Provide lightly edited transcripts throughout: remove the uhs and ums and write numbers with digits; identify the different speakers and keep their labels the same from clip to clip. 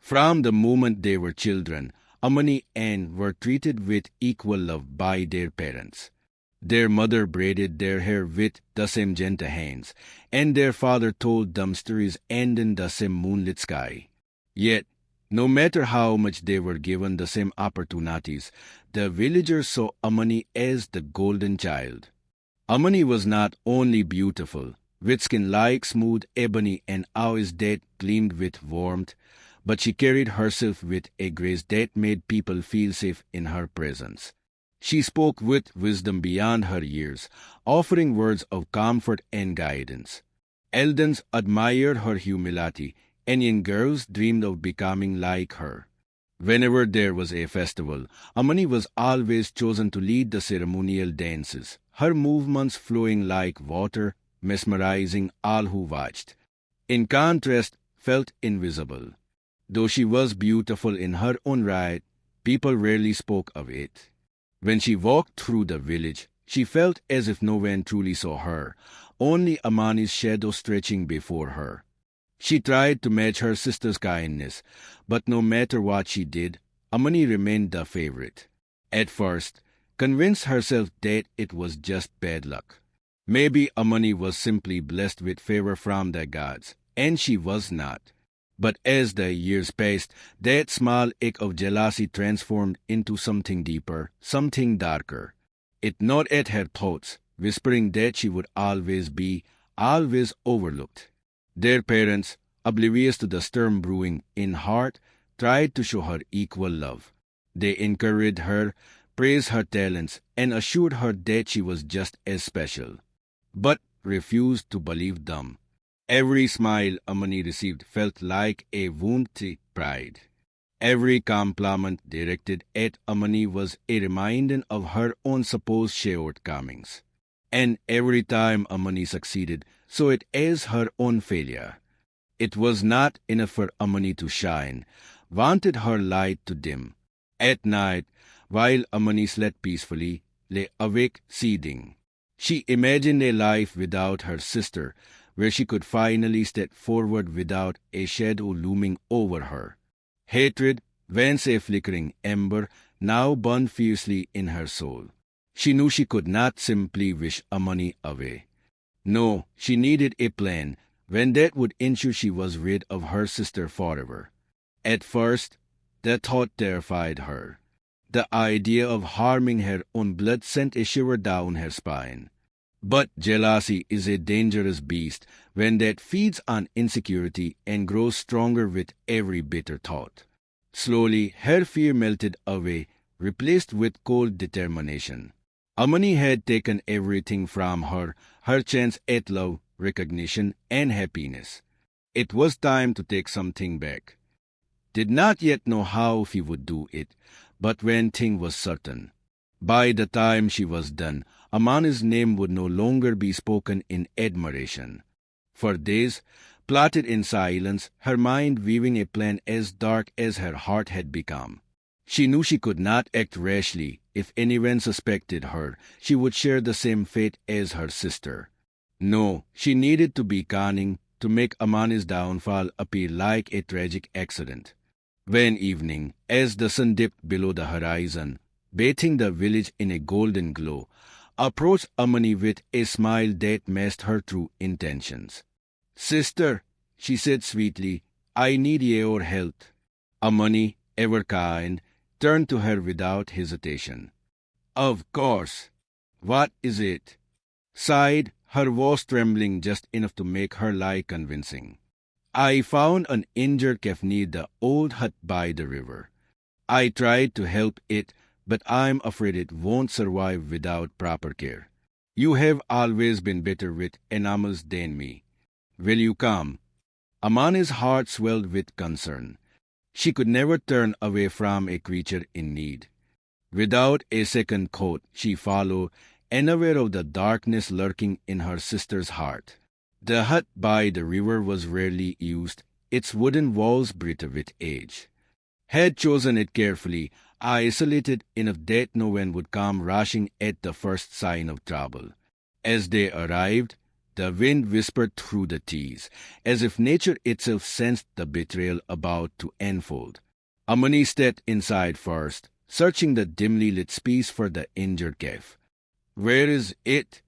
Speaker 1: From the moment they were children, Amani and were treated with equal love by their parents. Their mother braided their hair with the same gentle hands, and their father told them stories in the same moonlit sky. Yet, no matter how much they were given the same opportunities, the villagers saw Amani as the golden child. Amani was not only beautiful, with skin like smooth ebony and eyes that gleamed with warmth, but she carried herself with a grace that made people feel safe in her presence. She spoke with wisdom beyond her years, offering words of comfort and guidance. Elders admired her humility, and young girls dreamed of becoming like her. Whenever there was a festival, Amani was always chosen to lead the ceremonial dances, her movements flowing like water, mesmerizing all who watched. In contrast, felt invisible. Though she was beautiful in her own right, people rarely spoke of it. When she walked through the village, she felt as if no one truly saw her, only Amani's shadow stretching before her. She tried to match her sister's kindness, but no matter what she did, Amani remained the favorite. At first, convinced herself that it was just bad luck. Maybe Amani was simply blessed with favor from the gods, and she was not. But as the years passed, that small ache of jealousy transformed into something deeper, something darker. It gnawed at her thoughts, whispering that she would always be, always overlooked. Their parents, oblivious to the storm brewing in heart, tried to show her equal love. They encouraged her, praised her talents, and assured her that she was just as special, but refused to believe them. Every smile Amani received felt like a wound to pride. Every compliment directed at Amani was a reminder of her own supposed shortcomings. And every time Amani succeeded, saw it as her own failure. It was not enough for Amani to shine, wanted her light to dim. At night, while Amani slept peacefully, lay awake seething. She imagined a life without her sister, where she could finally step forward without a shadow looming over her. Hatred, once a flickering ember, now burned fiercely in her soul. She knew she could not simply wish Amani away. No, she needed a plan, when that would ensure she was rid of her sister forever. At first, the thought terrified her. The idea of harming her own blood sent a shiver down her spine. But jealousy is a dangerous beast when that feeds on insecurity and grows stronger with every bitter thought. Slowly, her fear melted away, replaced with cold determination. Amani had taken everything from her, her chance at love, recognition, and happiness. It was time to take something back. Did not yet know how she would do it, but one thing was certain. By the time she was done, Amani's name would no longer be spoken in admiration. For days, plotted in silence, her mind weaving a plan as dark as her heart had become. She knew she could not act rashly. If anyone suspected her, she would share the same fate as her sister. No, she needed to be cunning to make Amani's downfall appear like a tragic accident. One evening, as the sun dipped below the horizon, bathing the village in a golden glow, approached Amani with a smile that masked her true intentions. "Sister," she said sweetly, "I need your help." Amani, ever kind, turned to her without hesitation. "Of course. What is it?" sighed, her voice trembling just enough to make her lie convincing. "I found an injured calf near the old hut by the river. I tried to help it, but I'm afraid it won't survive without proper care. You have always been better with animals than me. Will you come?" Amani's heart swelled with concern. She could never turn away from a creature in need. Without a second thought, she followed, unaware of the darkness lurking in her sister's heart. The hut by the river was rarely used, its wooden walls brittle with age. Had chosen it carefully, isolated enough that no one would come rushing at the first sign of trouble. As they arrived, The wind whispered through the trees, as if nature itself sensed the betrayal about to unfold. Amani stepped inside first, searching the dimly lit space for the injured calf. "Where is it?"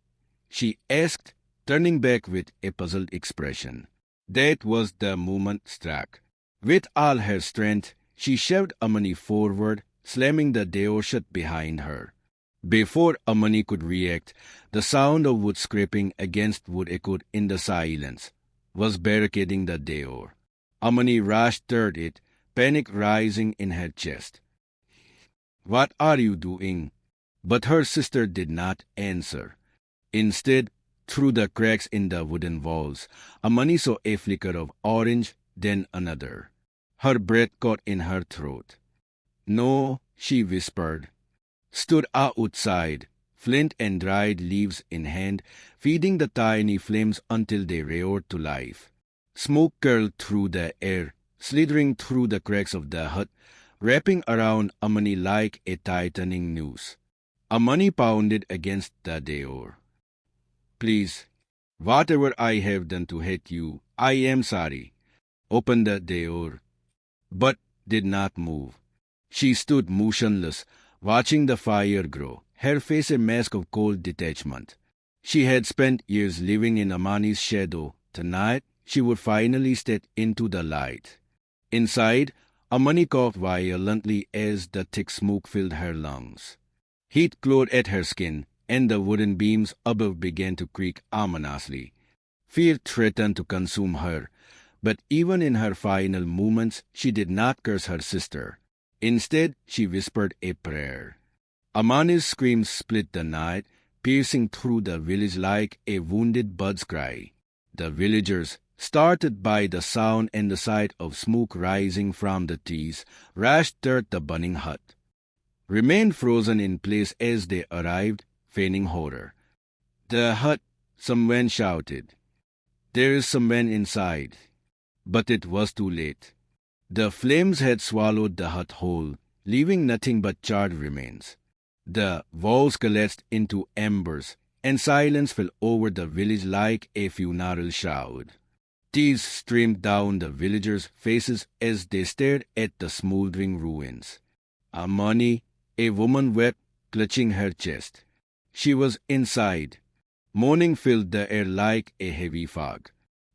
Speaker 1: she asked, turning back with a puzzled expression. That was the moment struck. With all her strength, she shoved Amani forward, slamming the door shut behind her. Before Amani could react, the sound of wood scraping against wood echoed in the silence, was barricading the door. Amani rushed toward it, panic rising in her chest. "What are you doing?" But her sister did not answer. Instead, through the cracks in the wooden walls, Amani saw a flicker of orange, then another. Her breath caught in her throat. "No," she whispered. Stood outside, flint and dried leaves in hand, feeding the tiny flames until they roared to life. Smoke curled through the air, slithering through the cracks of the hut, wrapping around Amani like a tightening noose. Amani pounded against the door. "Please, whatever I have done to hurt you, I am sorry." Opened the door, but did not move. She stood motionless, watching the fire grow, her face a mask of cold detachment. She had spent years living in Amani's shadow. Tonight, she would finally step into the light. Inside, Amani coughed violently as the thick smoke filled her lungs. Heat glowed at her skin, and the wooden beams above began to creak ominously. Fear threatened to consume her, but even in her final moments, she did not curse her sister. Instead, she whispered a prayer. Amani's screams split the night, piercing through the village like a wounded bird's cry. The villagers, startled by the sound and the sight of smoke rising from the trees, rushed toward the burning hut, remained frozen in place as they arrived, feigning horror. "The hut," someone shouted. "There is someone inside." But it was too late. The flames had swallowed the hut whole, leaving nothing but charred remains. The walls collapsed into embers, and silence fell over the village like a funeral shroud. Tears streamed down the villagers' faces as they stared at the smoldering ruins. Amani, a woman, wept, clutching her chest. She was inside. Mourning filled the air like a heavy fog.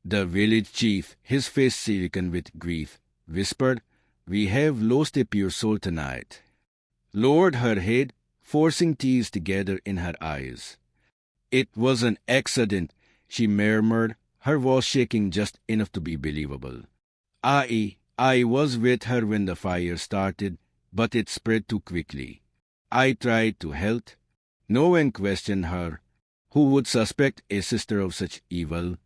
Speaker 1: The village chief, his face silken with grief, whispered, "We have lost a pure soul tonight." Lowered her head, forcing tears together in her eyes. "It was an accident," she murmured, her voice shaking just enough to be believable. I was with her when the fire started, but it spread too quickly. I tried to help." No one questioned her. Who would suspect a sister of such evil?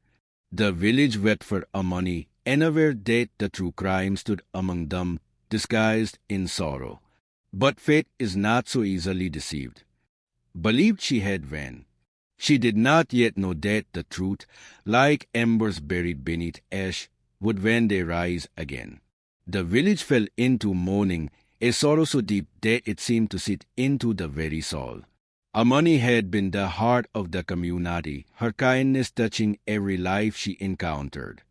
Speaker 1: The village wept for Amani, unaware that the true crime stood among them, disguised in sorrow. But fate is not so easily deceived. Believed she had won. She did not yet know that the truth, like embers buried beneath ash, would one day rise again. The village fell into mourning, a sorrow so deep that it seemed to sit into the very soul. Amani had been the heart of the community, her kindness touching every life she encountered.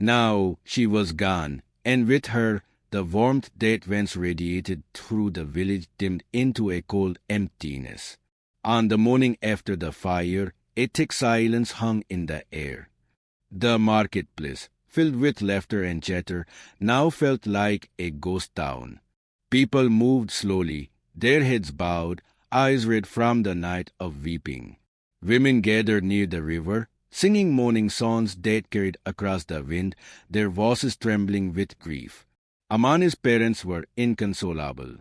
Speaker 1: Now she was gone, and with her, the warmth that once radiated through the village dimmed into a cold emptiness. On the morning after the fire, a thick silence hung in the air. The marketplace, filled with laughter and chatter, now felt like a ghost town. People moved slowly, their heads bowed, eyes red from the night of weeping. Women gathered near the river, singing mourning songs that carried across the wind, their voices trembling with grief. Amani's parents were inconsolable.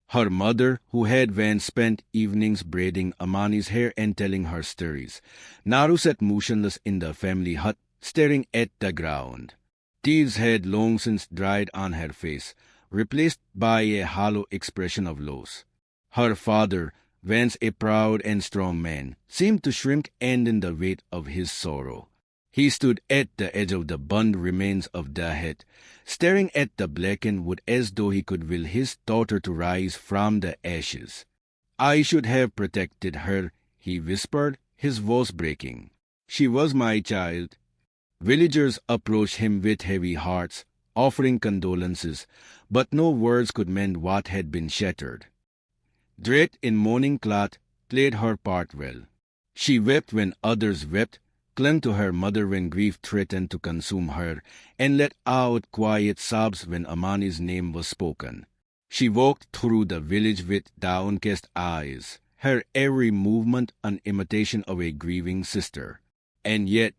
Speaker 1: Her mother, who had once spent evenings braiding Amani's hair and telling her stories, now sat motionless in the family hut, staring at the ground. Tears had long since dried on her face, replaced by a hollow expression of loss. Her father, once a proud and strong man, seemed to shrink under the weight of his sorrow. He stood at the edge of the burned remains of the hut, staring at the blackened wood as though he could will his daughter to rise from the ashes. "I should have protected her," he whispered, his voice breaking. She was my child. Villagers approached him with heavy hearts, offering condolences, but no words could mend what had been shattered. Draped in mourning cloth, played her part well. She wept when others wept, clung to her mother when grief threatened to consume her, and let out quiet sobs when Amani's name was spoken. She walked through the village with downcast eyes, her every movement an imitation of a grieving sister. And yet,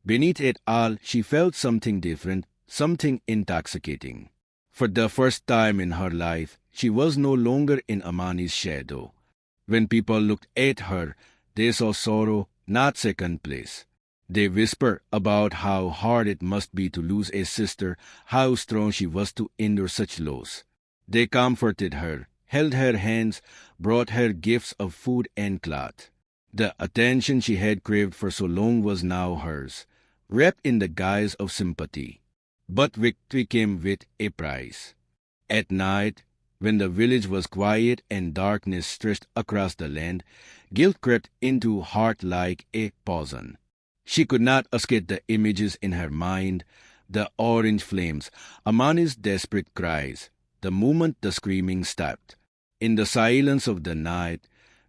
Speaker 1: beneath it all, she felt something different, something intoxicating. For the first time in her life, she was no longer in Amani's shadow. When people looked at her, they saw sorrow, not second place. They whispered about how hard it must be to lose a sister, how strong she was to endure such loss. They comforted her, held her hands, brought her gifts of food and cloth. The attention she had craved for so long was now hers, wrapped in the guise of sympathy. But victory came with a price. At night, when the village was quiet and darkness stretched across the land, guilt crept into her heart like a poison. She could not escape the images in her mind, the orange flames, Amani's desperate cries, the moment the screaming stopped. In the silence of the night,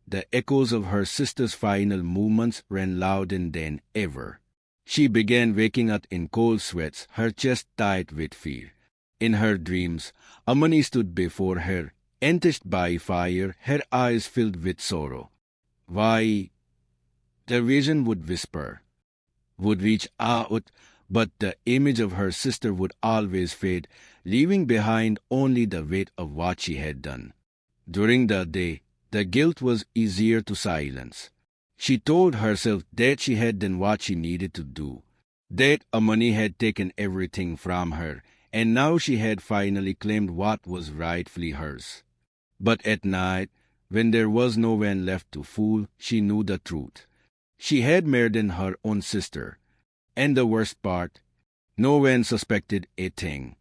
Speaker 1: the echoes of her sister's final movements ran louder than ever. She began waking up in cold sweats, her chest tight with fear. In her dreams, Amani stood before her, enticed by fire, her eyes filled with sorrow. Why? The vision would whisper, would reach out, but the image of her sister would always fade, leaving behind only the weight of what she had done. During the day, the guilt was easier to silence. She told herself that she had done what she needed to do, that Amani had taken everything from her, and now she had finally claimed what was rightfully hers. But at night, when there was no one left to fool, she knew the truth. She had murdered her own sister. And the worst part, no one suspected a thing.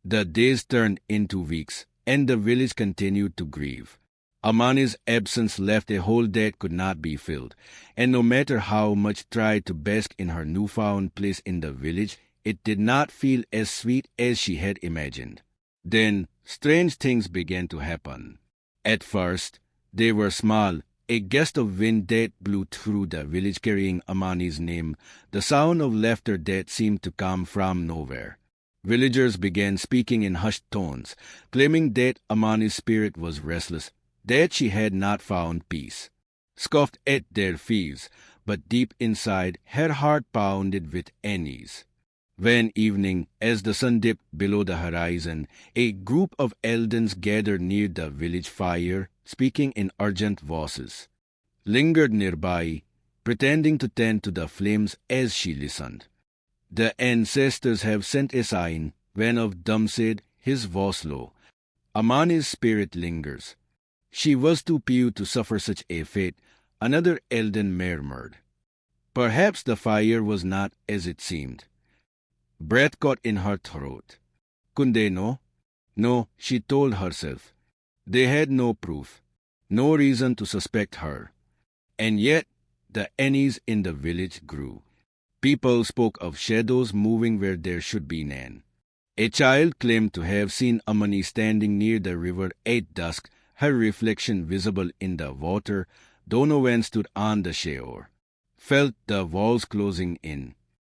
Speaker 1: The days turned into weeks, and the village continued to grieve. Amani's absence left a hole that could not be filled, and no matter how much tried to bask in her newfound place in the village, it did not feel as sweet as she had imagined. Then, strange things began to happen. At first, they were small, a gust of wind that blew through the village carrying Amani's name, the sound of laughter that seemed to come from nowhere. Villagers began speaking in hushed tones, claiming that Amani's spirit was restless, that she had not found peace. Scoffed at their fears, but deep inside her heart pounded with unease. One evening, as the sun dipped below the horizon, a group of elders gathered near the village fire, speaking in urgent voices, lingered nearby, pretending to tend to the flames as she listened. The ancestors have sent a sign, one of them said, his voice low. Amani's spirit lingers. She was too pure to suffer such a fate, another elder murmured. Perhaps the fire was not as it seemed. Breath caught in her throat. Could they know? No, she told herself. They had no proof, no reason to suspect her. And yet, the unease in the village grew. People spoke of shadows moving where there should be none. A child claimed to have seen Amani standing near the river at dusk, her reflection visible in the water, though no one stood on the shore. Felt the walls closing in.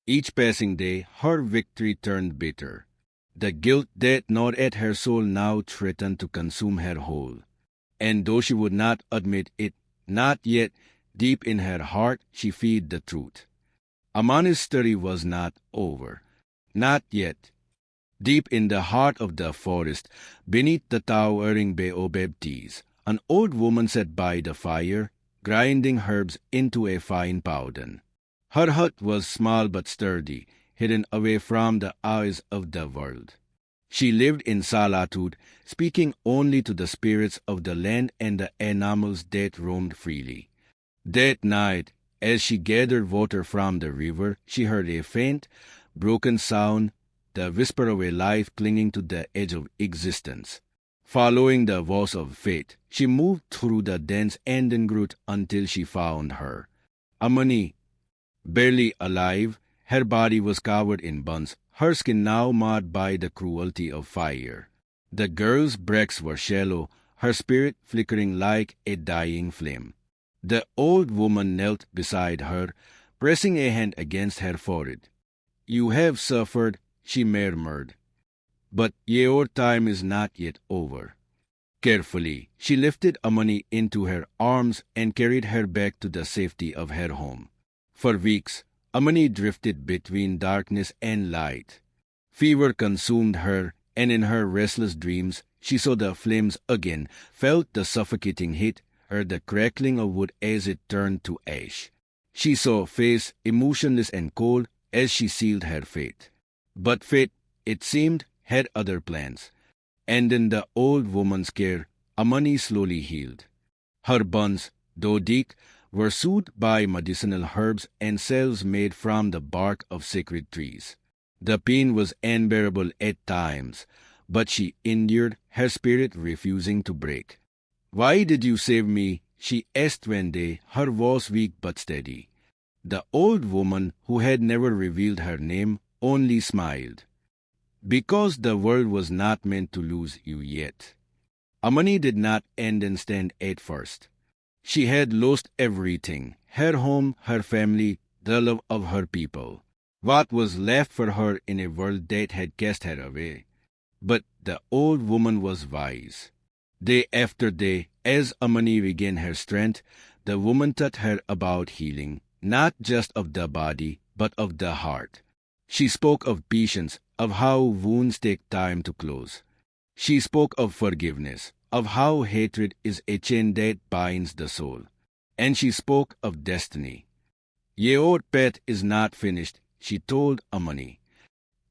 Speaker 1: Each passing day, her victory turned bitter. The guilt that gnawed at her soul now threatened to consume her whole. And though she would not admit it, not yet, deep in her heart, she feared the truth. Amani's story was not over. Not yet. Deep in the heart of the forest, beneath the towering baobab trees, an old woman sat by the fire, grinding herbs into a fine powder. Her hut was small but sturdy, hidden away from the eyes of the world. She lived in solitude, speaking only to the spirits of the land and the animals that roamed freely. That night, as she gathered water from the river, she heard a faint, broken sound, the whisper of a life clinging to the edge of existence. Following the voice of fate, she moved through the dense undergrowth until she found her. Amani, Barely alive, her body was covered in burns, her skin now marred by the cruelty of fire. The girl's breasts were shallow, her spirit flickering like a dying flame. The old woman knelt beside her, pressing a hand against her forehead. "You have suffered," she murmured, "but your time is not yet over." Carefully, she lifted Amani into her arms and carried her back to the safety of her home. For weeks, Amani drifted between darkness and light. Fever consumed her, and in her restless dreams, she saw the flames again, felt the suffocating heat, heard the crackling of wood as it turned to ash. She saw a face emotionless and cold as she sealed her fate. But fate, it seemed, had other plans. And in the old woman's care, Amani slowly healed. Her burns, though deep, were soothed by medicinal herbs and salves made from the bark of sacred trees. The pain was unbearable at times, but she endured, her spirit refusing to break. "Why did you save me?" she asked one day, her voice weak but steady. The old woman, who had never revealed her name, only smiled. "Because the world was not meant to lose you yet." Amani did not understand at first. She had lost everything, her home, her family, the love of her people. What was left for her in a world that had cast her away? But the old woman was wise. Day after day, as Amani regained her strength, the woman taught her about healing, not just of the body, but of the heart. She spoke of patience, of how wounds take time to close. She spoke of forgiveness, of how hatred is a chain that binds the soul. And she spoke of destiny. "Your path is not finished," she told Amani.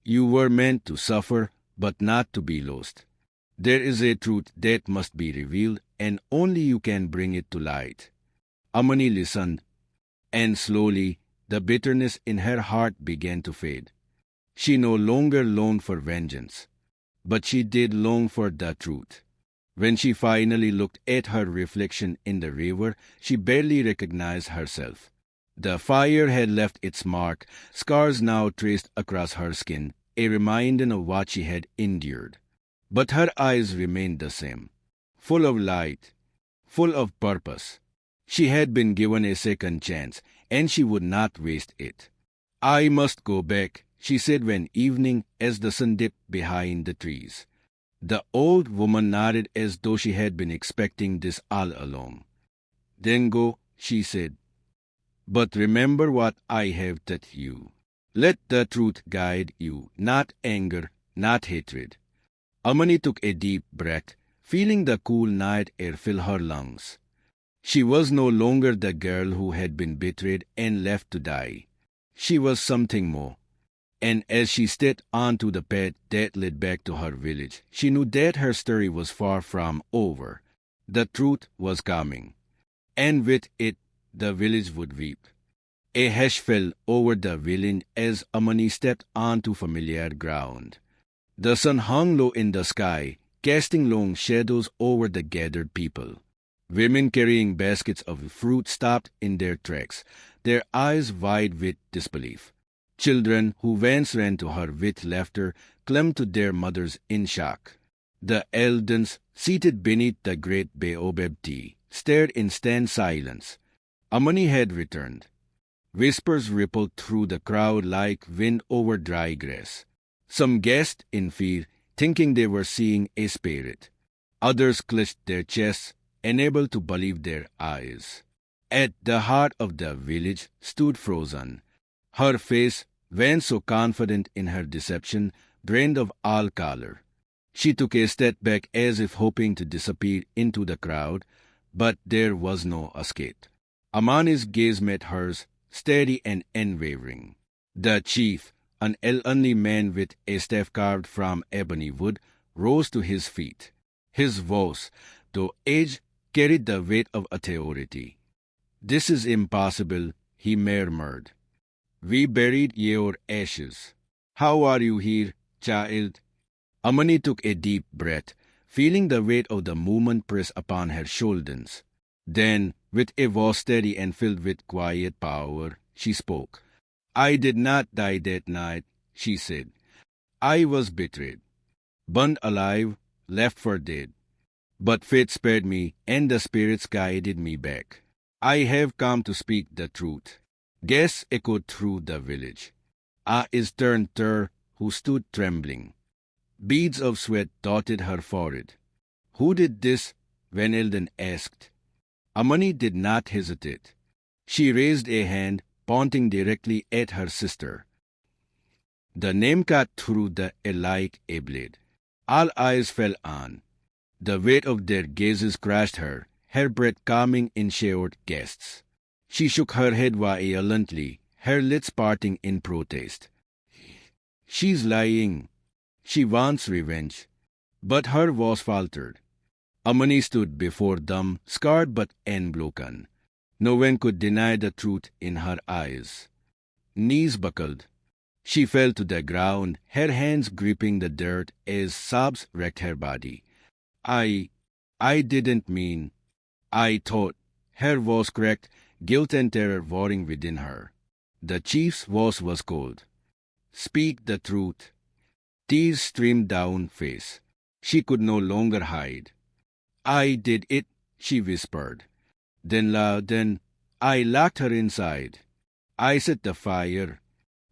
Speaker 1: "You were meant to suffer, but not to be lost. There is a truth that must be revealed, and only you can bring it to light." Amani listened, and slowly the bitterness in her heart began to fade. She no longer longed for vengeance, but she did long for the truth. When she finally looked at her reflection in the river, she barely recognized herself. The fire had left its mark, scars now traced across her skin, a reminder of what she had endured. But her eyes remained the same, full of light, full of purpose. She had been given a second chance, and she would not waste it. "I must go back," she said one evening as the sun dipped behind the trees. The old woman nodded as though she had been expecting this all along. "Then go," she said. "But remember what I have taught you. Let the truth guide you, not anger, not hatred." Amani took a deep breath, feeling the cool night air fill her lungs. She was no longer the girl who had been betrayed and left to die. She was something more. And as she stepped onto the path that led back to her village, she knew that her story was far from over. The truth was coming. And with it, the village would weep. A hush fell over the village as Amani stepped onto familiar ground. The sun hung low in the sky, casting long shadows over the gathered people. Women carrying baskets of fruit stopped in their tracks, their eyes wide with disbelief. Children who once ran to her with laughter clung to their mothers in shock. The elders, seated beneath the great baobab tree, stared in stunned silence. Amani had returned. Whispers rippled through the crowd like wind over dry grass. Some gasped in fear, thinking they were seeing a spirit. Others clutched their chests, unable to believe their eyes. At the heart of the village stood frozen. Her face, when so confident in her deception, drained of all color. She took a step back as if hoping to disappear into the crowd, but there was no escape. Amani's gaze met hers, steady and unwavering. The chief, an elderly man with a staff carved from ebony wood, rose to his feet. His voice, though aged, carried the weight of authority. "This is impossible," he murmured. "We buried your ashes. How are you here, child?" Amani took a deep breath, feeling the weight of the moment press upon her shoulders. Then, with a voice steady and filled with quiet power, she spoke. I did not die that night, she said. I was betrayed, burned alive, left for dead. But fate spared me, and the spirits guided me back. I have come to speak the truth. Guests echoed through the village. Is turned her, who stood trembling. Beads of sweat dotted her forehead. Who did this? Van Elden asked. Amani did not hesitate. She raised a hand, pointing directly at her sister. The name cut through the air like a blade. All eyes fell on. The weight of their gazes crushed her, her breath calming in short gasps. She shook her head violently, her lips parting in protest. She's lying. She wants revenge. But her voice faltered. Amani stood before them, scarred but unbroken. No one could deny the truth in her eyes. Knees buckled. She fell to the ground, her hands gripping the dirt as sobs wrecked her body. I didn't mean. I thought. Her voice cracked, guilt and terror warring within her. The chief's voice was cold. Speak the truth. Tears streamed down face. She could no longer hide. I did it, she whispered. Then I locked her inside. I set the fire.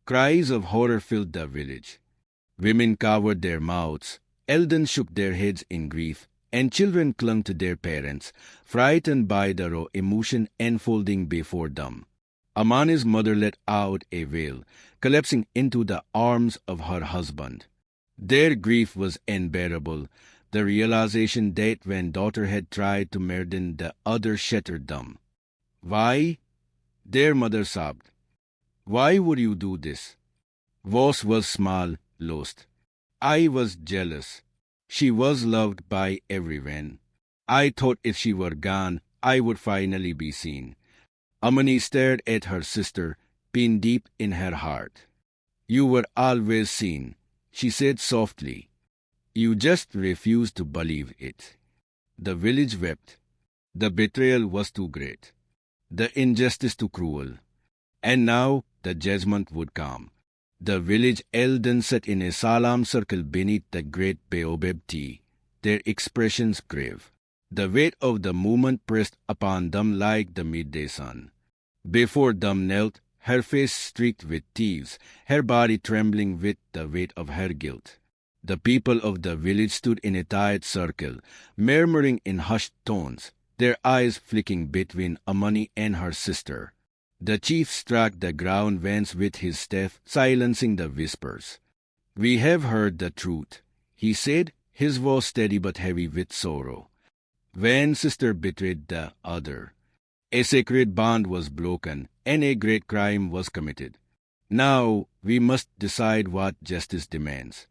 Speaker 1: Cries of horror filled the village. Women covered their mouths. Elders shook their heads in grief, and children clung to their parents, frightened by the raw emotion unfolding before them. Amani's mother let out a wail, collapsing into the arms of her husband. Their grief was unbearable. The realization that when daughter had tried to murder the other shattered them. Why? Their mother sobbed. Why would you do this? Voice was small, lost. I was jealous. She was loved by everyone. I thought if she were gone, I would finally be seen. Amani stared at her sister, pain deep in her heart. You were always seen, she said softly. You just refused to believe it. The village wept. The betrayal was too great. The injustice too cruel. And now the judgment would come. The village elders sat in a solemn circle beneath the great baobab tree, their expressions grave. The weight of the moment pressed upon them like the midday sun. Before them knelt, her face streaked with tears, her body trembling with the weight of her guilt. The people of the village stood in a tight circle, murmuring in hushed tones, their eyes flicking between Amani and her sister. The chief struck the ground once with his staff, silencing the whispers. We have heard the truth, he said, his voice steady but heavy with sorrow. One sister betrayed the other. A sacred bond was broken, and a great crime was committed. Now we must decide what justice demands.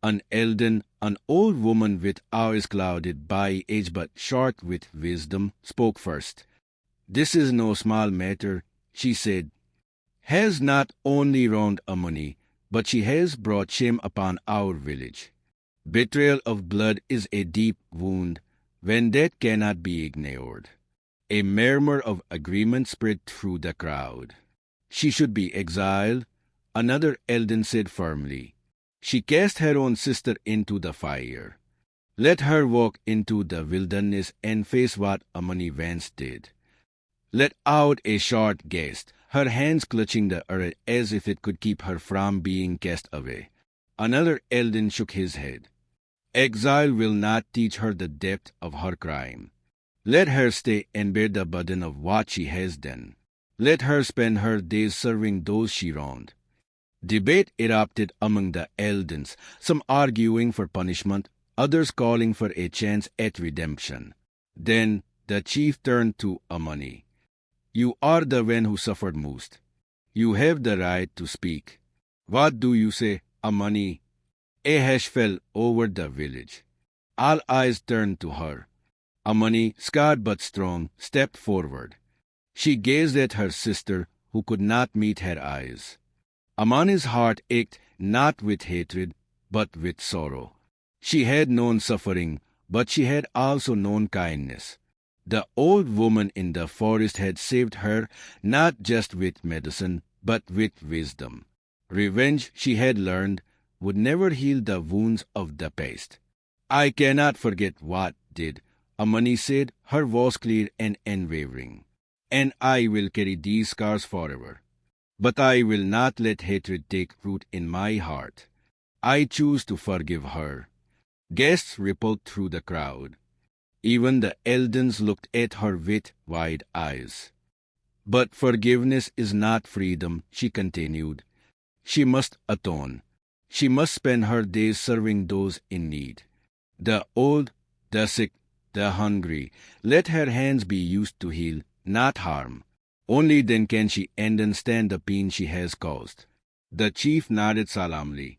Speaker 1: An elder, an old woman with eyes clouded by age but short with wisdom, spoke first. This is no small matter, she said. Has not only wronged Amani, but she has brought shame upon our village. Betrayal of blood is a deep wound, when that cannot be ignored. A murmur of agreement spread through the crowd. She should be exiled, another elder said firmly. She cast her own sister into the fire. Let her walk into the wilderness and face what Amani once did. Let out a short gasp, her hands clutching the earth as if it could keep her from being cast away. Another elder shook his head. Exile will not teach her the depth of her crime. Let her stay and bear the burden of what she has done. Let her spend her days serving those she wronged. Debate erupted among the elders, some arguing for punishment, others calling for a chance at redemption. Then the chief turned to Amani. You are the one who suffered most. You have the right to speak. What do you say, Amani? A hush fell over the village. All eyes turned to her. Amani, scarred but strong, stepped forward. She gazed at her sister, who could not meet her eyes. Amani's heart ached not with hatred, but with sorrow. She had known suffering, but she had also known kindness. The old woman in the forest had saved her not just with medicine, but with wisdom. Revenge, she had learned, would never heal the wounds of the past. "I cannot forget what did," Amani said, her voice clear and unwavering. "And I will carry these scars forever. But I will not let hatred take root in my heart. I choose to forgive her." Guests rippled through the crowd. Even the elders looked at her with wide eyes. "But forgiveness is not freedom," she continued. "She must atone. She must spend her days serving those in need. The old, the sick, the hungry. Let her hands be used to heal, not harm. Only then can she understand the pain she has caused." The chief nodded solemnly.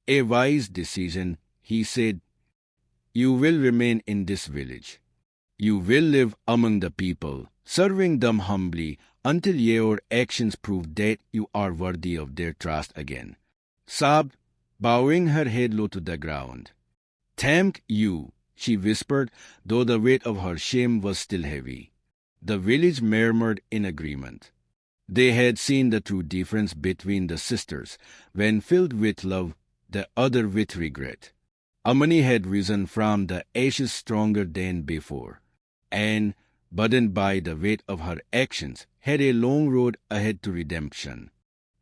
Speaker 1: "A wise decision," he said. "You will remain in this village. You will live among the people, serving them humbly until your actions prove that you are worthy of their trust again." Sobbed, bowing her head low to the ground. "Thank you," she whispered, though the weight of her shame was still heavy. The village murmured in agreement. They had seen the true difference between the sisters, when filled with love, the other with regret. Amani had risen from the ashes stronger than before, and, burdened by the weight of her actions, had a long road ahead to redemption.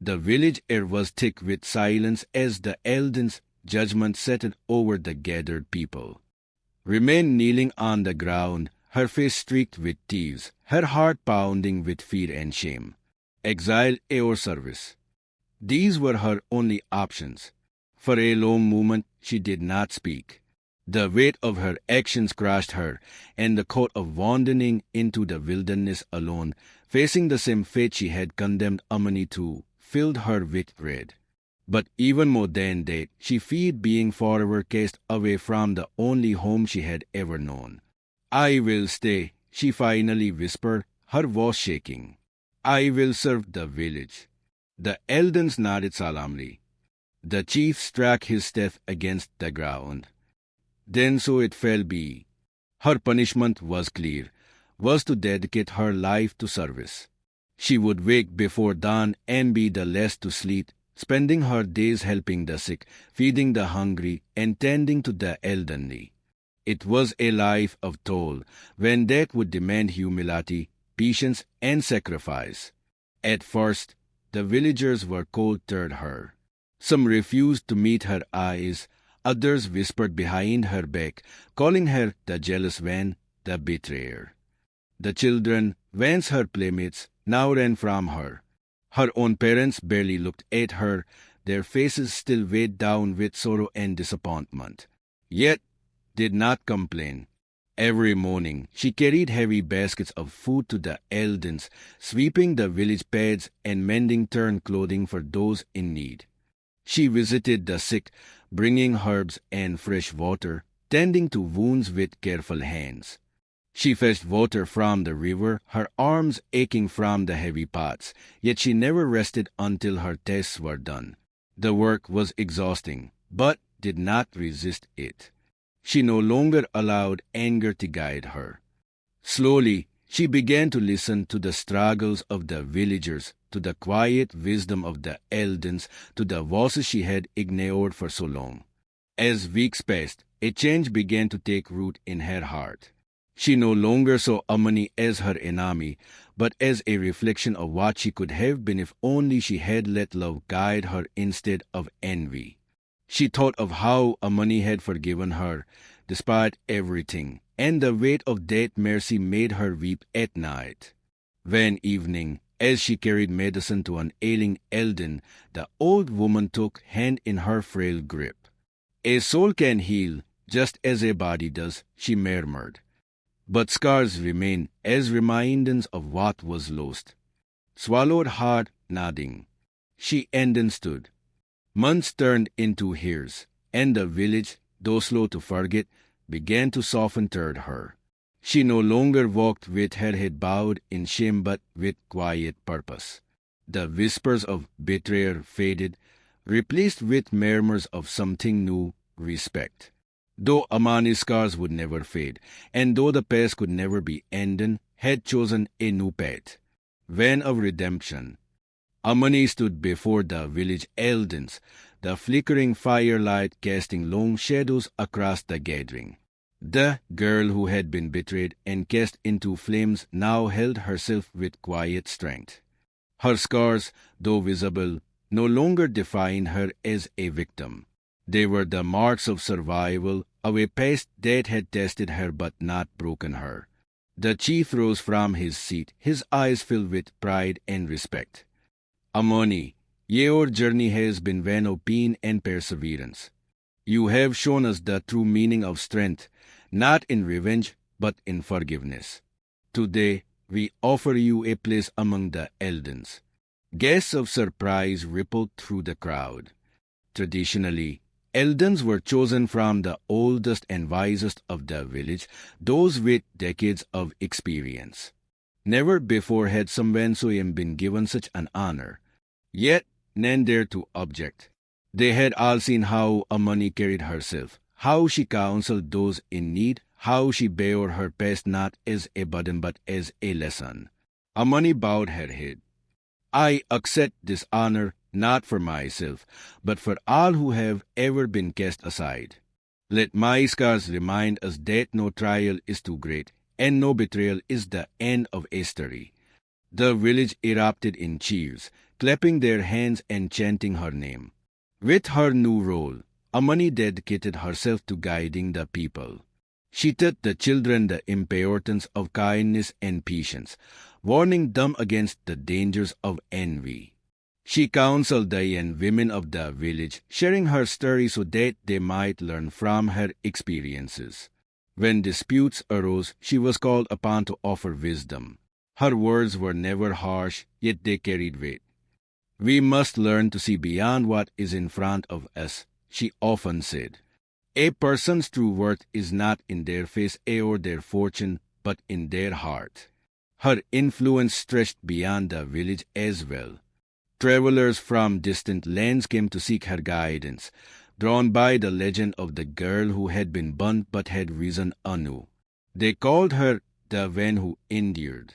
Speaker 1: The village air was thick with silence as the elders' judgment settled over the gathered people. Remained kneeling on the ground, her face streaked with tears, her heart pounding with fear and shame. Exile or service. These were her only options. For a long moment she did not speak. The weight of her actions crushed her, and the thought of wandering into the wilderness alone, facing the same fate she had condemned Amani to, filled her with dread. But even more than that, she feared being forever cast away from the only home she had ever known. "I will stay," she finally whispered, her voice shaking. "I will serve the village." The elders nodded solemnly. The chief struck his staff against the ground. Then so it shall be. Her punishment was clear, was to dedicate her life to service. She would wake before dawn and be the last to sleep, spending her days helping the sick, feeding the hungry, and tending to the elderly. It was a life of toil, when that would demand humility, patience, and sacrifice. At first, the villagers were cold toward her. Some refused to meet her eyes, others whispered behind her back, calling her the jealous one, the betrayer. The children, once her playmates, now ran from her. Her own parents barely looked at her, their faces still weighed down with sorrow and disappointment. Yet, did not complain. Every morning, she carried heavy baskets of food to the elders, sweeping the village paths and mending torn clothing for those in need. She visited the sick, bringing herbs and fresh water, tending to wounds with careful hands. She fetched water from the river, her arms aching from the heavy pots, yet she never rested until her tasks were done. The work was exhausting, but did not resist it. She no longer allowed anger to guide her. Slowly, she began to listen to the struggles of the villagers, to the quiet wisdom of the elders, to the voices she had ignored for so long. As weeks passed, a change began to take root in her heart. She no longer saw Amani as her enemy, but as a reflection of what she could have been if only she had let love guide her instead of envy. She thought of how Amani had forgiven her, despite everything, and the weight of that mercy made her weep at night. One evening, as she carried medicine to an ailing elder, the old woman took hand in her frail grip. "A soul can heal, just as a body does," she murmured. "But scars remain as reminders of what was lost." Swallowed hard, nodding. She understood. Months turned into years, and the village, though slow to forget, began to soften toward her. She no longer walked with her head bowed in shame but with quiet purpose. The whispers of betrayal faded, replaced with murmurs of something new, respect. Though Amani's scars would never fade, and though the past could never be ended, had chosen a new path. Van of redemption. Amani stood before the village elders, the flickering firelight casting long shadows across the gathering. The girl who had been betrayed and cast into flames now held herself with quiet strength. Her scars, though visible, no longer defined her as a victim. They were the marks of survival, of a past that had tested her but not broken her. The chief rose from his seat, his eyes filled with pride and respect. Amani, your journey has been one of pain and perseverance. You have shown us the true meaning of strength, not in revenge, but in forgiveness. Today, we offer you a place among the elders. Guests of surprise rippled through the crowd. Traditionally, elders were chosen from the oldest and wisest of the village, those with decades of experience. Never before had someone so young been given such an honor. Yet none dared to object. They had all seen how Amani carried herself, how she counseled those in need, how she bore her past not as a burden but as a lesson. Amani bowed her head. I accept this honor not for myself, but for all who have ever been cast aside. Let my scars remind us that no trial is too great, and no betrayal is the end of a story. The village erupted in cheers, clapping their hands and chanting her name. With her new role, Amani dedicated herself to guiding the people. She taught the children the importance of kindness and patience, warning them against the dangers of envy. She counseled the young women of the village, sharing her story so that they might learn from her experiences. When disputes arose, she was called upon to offer wisdom. Her words were never harsh, yet they carried weight. We must learn to see beyond what is in front of us, she often said. A person's true worth is not in their face or their fortune, but in their heart. Her influence stretched beyond the village as well. Travelers from distant lands came to seek her guidance, drawn by the legend of the girl who had been burnt but had risen anew. They called her the one who endured.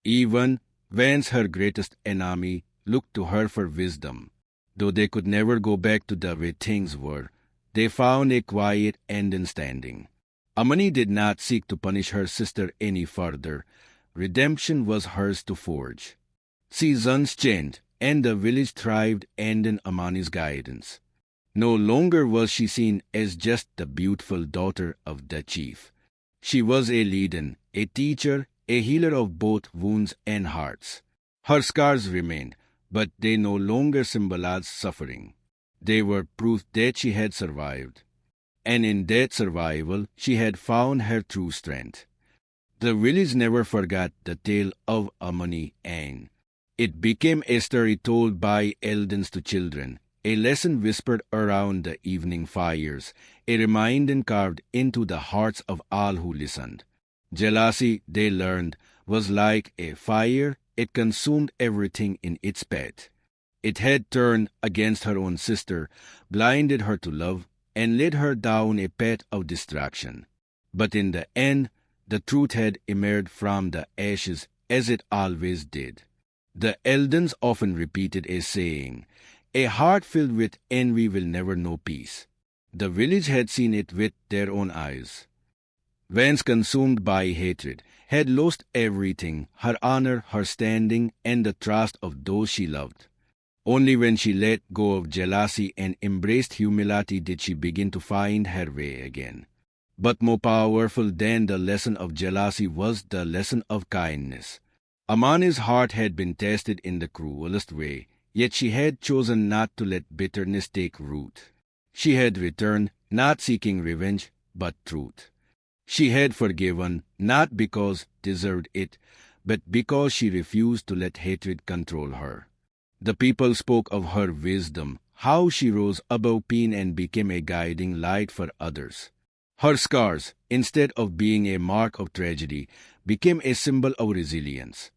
Speaker 1: Even once her greatest enemy looked to her for wisdom. Though they could never go back to the way things were, they found a quiet understanding. Amani did not seek to punish her sister any further. Redemption was hers to forge. Seasons changed, and the village thrived under Amani's guidance. No longer was she seen as just the beautiful daughter of the chief. She was a leader, a teacher, a healer of both wounds and hearts. Her scars remained, but they no longer symbolized suffering. They were proof that she had survived. And in that survival, she had found her true strength. The village never forgot the tale of Amani and it became a story told by elders to children, a lesson whispered around the evening fires, a reminder carved into the hearts of all who listened. Jealousy, they learned, was like a fire. It consumed everything in its path. It had turned against her own sister, blinded her to love, and led her down a path of destruction. But in the end, the truth had emerged from the ashes, as it always did. The elders often repeated a saying, "A heart filled with envy will never know peace." The village had seen it with their own eyes. Once consumed by hatred, had lost everything, her honor, her standing, and the trust of those she loved. Only when she let go of jealousy and embraced humility did she begin to find her way again. But more powerful than the lesson of jealousy was the lesson of kindness. Amani's heart had been tested in the cruelest way, yet she had chosen not to let bitterness take root. She had returned, not seeking revenge, but truth. She had forgiven, not because deserved it, but because she refused to let hatred control her. The people spoke of her wisdom, how she rose above pain and became a guiding light for others. Her scars, instead of being a mark of tragedy, became a symbol of resilience.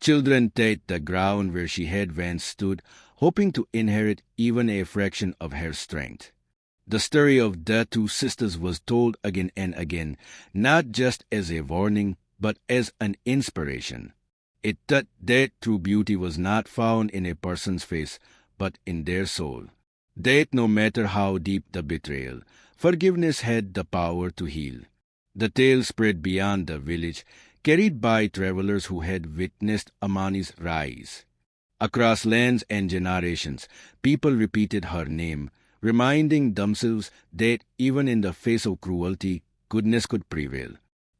Speaker 1: Children trod the ground where she had once stood, hoping to inherit even a fraction of her strength. The story of the two sisters was told again and again, not just as a warning, but as an inspiration. It taught that true beauty was not found in a person's face, but in their soul. That no matter how deep the betrayal, forgiveness had the power to heal. The tale spread beyond the village, carried by travelers who had witnessed Amani's rise. Across lands and generations, people repeated her name, reminding themselves that even in the face of cruelty, goodness could prevail.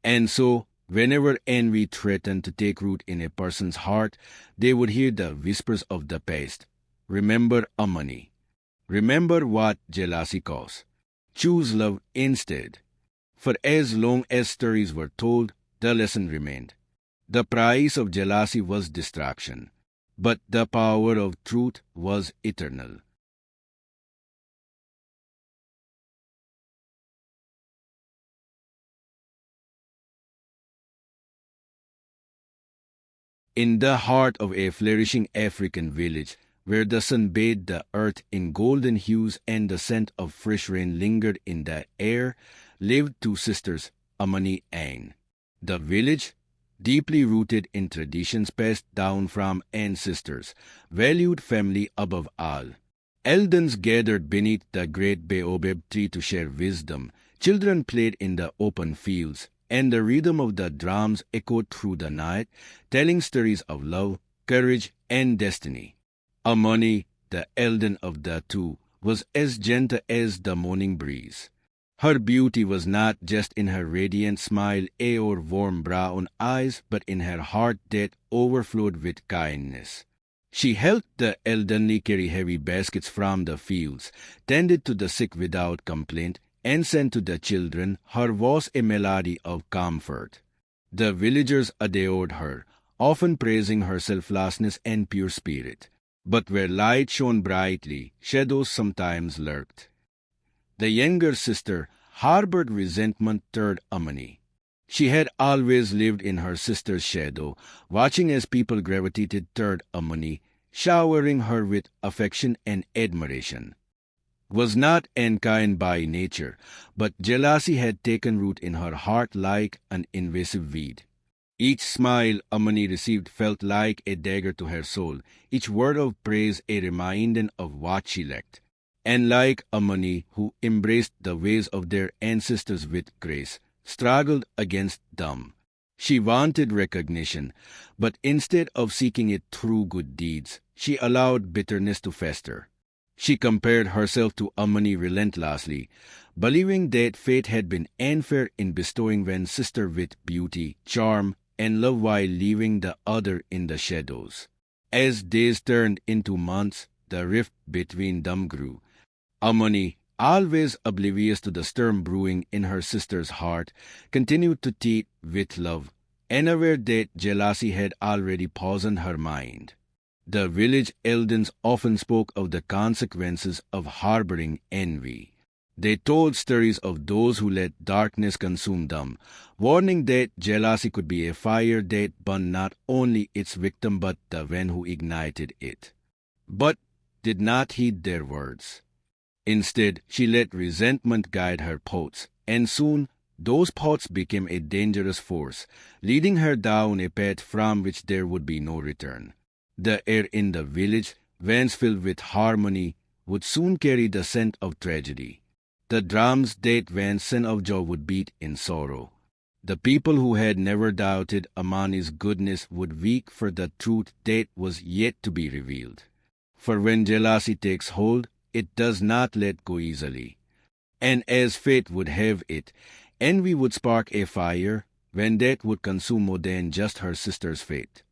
Speaker 1: And so, whenever envy threatened to take root in a person's heart, they would hear the whispers of the past. Remember Amani. Remember what jealousy caused. Choose love instead. For as long as stories were told, the lesson remained. The price of jealousy was destruction, but the power of truth was eternal. In the heart of a flourishing African village, where the sun bathed the earth in golden hues and the scent of fresh rain lingered in the air, lived two sisters, Amani and. The village, deeply rooted in traditions passed down from ancestors, valued family above all. Elders gathered beneath the great baobab tree to share wisdom. Children played in the open fields, and the rhythm of the drums echoed through the night, telling stories of love, courage, and destiny. Amani, the eldest of the two, was as gentle as the morning breeze. Her beauty was not just in her radiant smile or warm brown eyes, but in her heart that overflowed with kindness. She helped the elderly carry heavy baskets from the fields, tended to the sick without complaint, and sent to the children her voice a melody of comfort. The villagers adored her, often praising her selflessness and pure spirit. But where light shone brightly, shadows sometimes lurked. The younger sister harbored resentment toward Amani. She had always lived in her sister's shadow, watching as people gravitated toward Amani, showering her with affection and admiration. Was not unkind by nature, but jealousy had taken root in her heart like an invasive weed. Each smile Amani received felt like a dagger to her soul, each word of praise a reminder of what she lacked. And like Amani, who embraced the ways of their ancestors with grace, struggled against them. She wanted recognition, but instead of seeking it through good deeds, she allowed bitterness to fester. She compared herself to Amani relentlessly, believing that fate had been unfair in bestowing one sister with beauty, charm, and love while leaving the other in the shadows. As days turned into months, the rift between them grew. Amani, always oblivious to the storm brewing in her sister's heart, continued to teach with love, unaware that jealousy had already poisoned her mind. The village elders often spoke of the consequences of harboring envy. They told stories of those who let darkness consume them, warning that jealousy could be a fire that burned not only its victim but the one who ignited it. But did not heed their words. Instead, she let resentment guide her thoughts, and soon those thoughts became a dangerous force, leading her down a path from which there would be no return. The air in the village, once filled with harmony, would soon carry the scent of tragedy. The drums that once sang of joy would beat in sorrow. The people who had never doubted Amani's goodness would weep for the truth that was yet to be revealed. For when jealousy takes hold, it does not let go easily. And as fate would have it, envy would spark a fire, when that would consume more than just her sister's fate.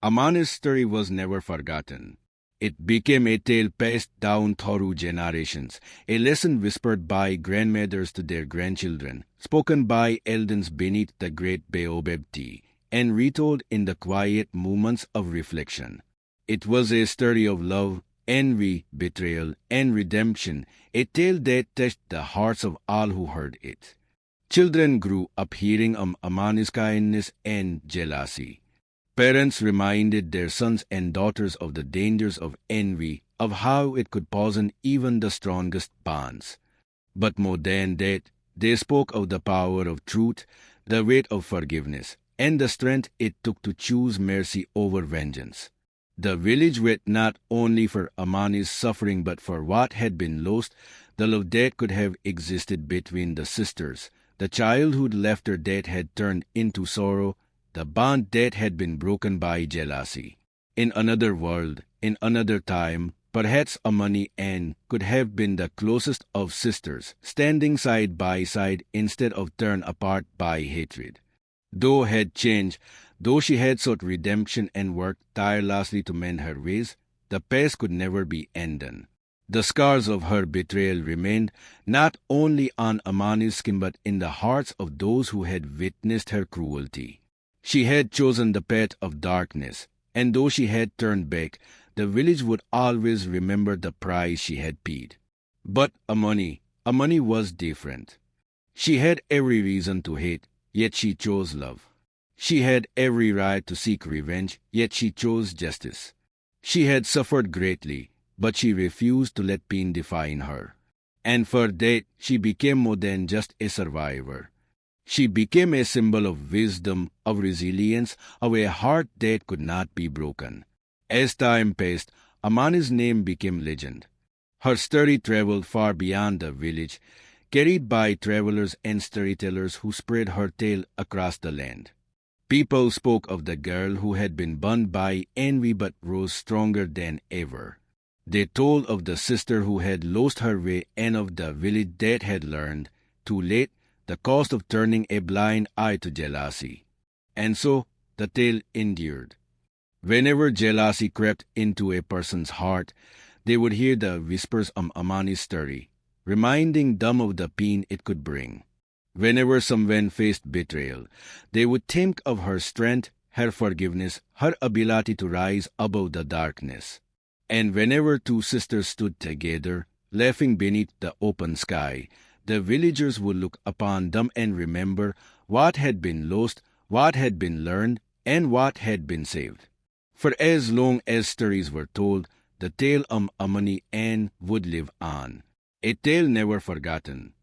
Speaker 1: Amani's story was never forgotten. It became a tale passed down through generations, a lesson whispered by grandmothers to their grandchildren, spoken by elders beneath the great baobab tree, and retold in the quiet moments of reflection. It was a story of love, envy, betrayal, and redemption, a tale that touched the hearts of all who heard it. Children grew up hearing of Amani's kindness and jealousy. Parents reminded their sons and daughters of the dangers of envy, of how it could poison even the strongest bonds. But more than that, they spoke of the power of truth, the weight of forgiveness, and the strength it took to choose mercy over vengeance. The village wept not only for Amani's suffering but for what had been lost, the love that could have existed between the sisters. The childhood laughter that had turned into sorrow, the bond that had been broken by jealousy. In another world, in another time, perhaps Amani and could have been the closest of sisters, standing side by side instead of torn apart by hatred. Though had changed, though she had sought redemption and worked tirelessly to mend her ways, the past could never be undone. The scars of her betrayal remained not only on Amani's skin but in the hearts of those who had witnessed her cruelty. She had chosen the path of darkness, and though she had turned back, the village would always remember the price she had paid. But Amani was different. She had every reason to hate, yet she chose love. She had every right to seek revenge, yet she chose justice. She had suffered greatly, but she refused to let pain define her. And for that, she became more than just a survivor. She became a symbol of wisdom, of resilience, of a heart that could not be broken. As time passed, Amani's name became legend. Her story traveled far beyond the village, carried by travelers and storytellers who spread her tale across the land. People spoke of the girl who had been burned by envy but rose stronger than ever. They told of the sister who had lost her way and of the village that had learned, too late, the cost of turning a blind eye to jealousy. And so the tale endured. Whenever jealousy crept into a person's heart, they would hear the whispers of Amani's story, reminding them of the pain it could bring. Whenever someone faced betrayal, they would think of her strength, her forgiveness, her ability to rise above the darkness. And whenever two sisters stood together, laughing beneath the open sky, the villagers would look upon them and remember what had been lost, what had been learned, and what had been saved. For as long as stories were told, the tale of Amani and would live on. A tale never forgotten,